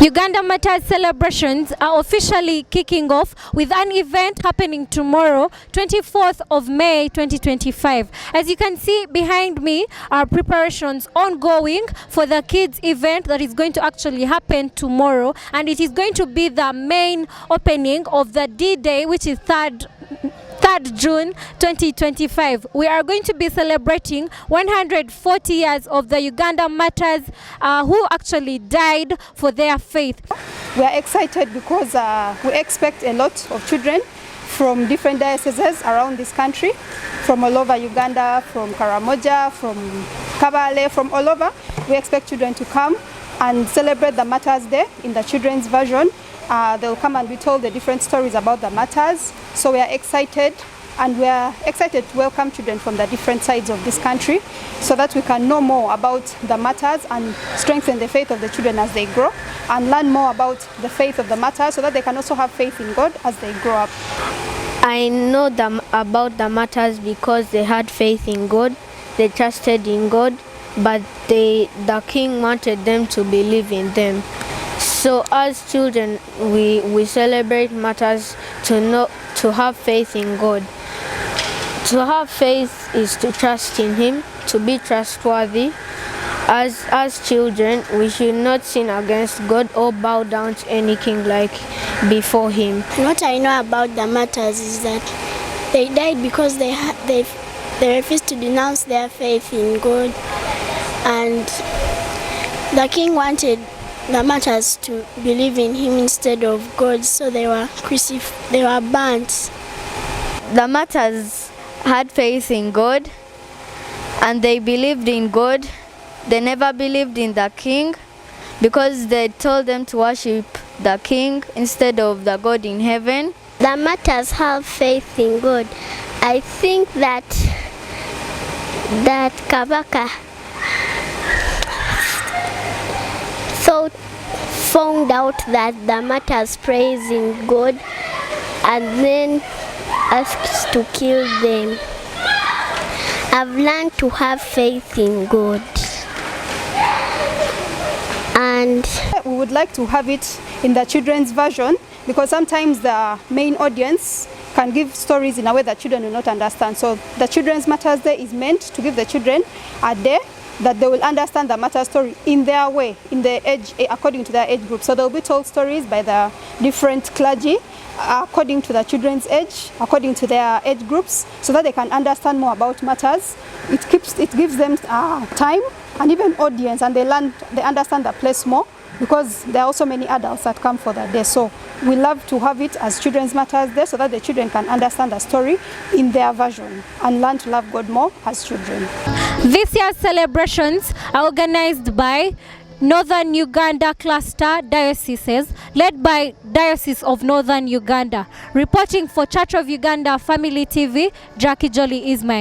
Uganda Martyrs celebrations are officially kicking off with an event happening tomorrow, 24th of May 2025. As you can see behind me are preparations ongoing for the kids event that is going to actually happen tomorrow, and it is going to be the main opening of the D-Day, which is 3rd June 2025. We are going to be celebrating 140 years of the Uganda Martyrs who actually died for their faith. We are excited because we expect a lot of children from different dioceses around this country, from all over Uganda, from Karamoja, from Kabale, from all over. We expect children to come and celebrate the Martyrs Day in the children's version. They'll come and be told the different stories about the martyrs. So we are excited, and we are excited to welcome children from the different sides of this country so that we can know more about the martyrs and strengthen the faith of the children as they grow, and learn more about the faith of the martyrs so that they can also have faith in God as they grow up. I know about the martyrs because they had faith in God, they trusted in God, but the king wanted them to believe in them. So as children, we celebrate martyrs to have faith in God. To have faith is to trust in Him, to be trustworthy. As children, we should not sin against God or bow down to any king like before Him. What I know about the martyrs is that they died because they refused to denounce their faith in God, and the king wanted the martyrs to believe in Him instead of God, so they were burnt. The martyrs had faith in God and they believed in God. They never believed in the king because they told them to worship the king instead of the God in heaven. The martyrs have faith in God. I think that Kabaka found out that the martyrs praise in God and then asked to kill them. I've learned to have faith in God, and we would like to have it in the children's version because sometimes the main audience can give stories in a way that children will not understand. So the Children's Martyrs Day is meant to give the children a day that they will understand the martyr story in their way, in their age, according to their age group. So they'll be told stories by the different clergy according to the children's age, according to their age groups, so that they can understand more about martyrs. It gives them time and even audience, and they understand the place more because there are also many adults that come for that day. So we love to have it as Children's Martyrs Day so that the children can understand the story in their version and learn to love God more as children. This year's celebrations are organized by Northern Uganda Cluster Dioceses, led by Diocese of Northern Uganda. Reporting for Church of Uganda Family TV, Jackie Jolly is mine.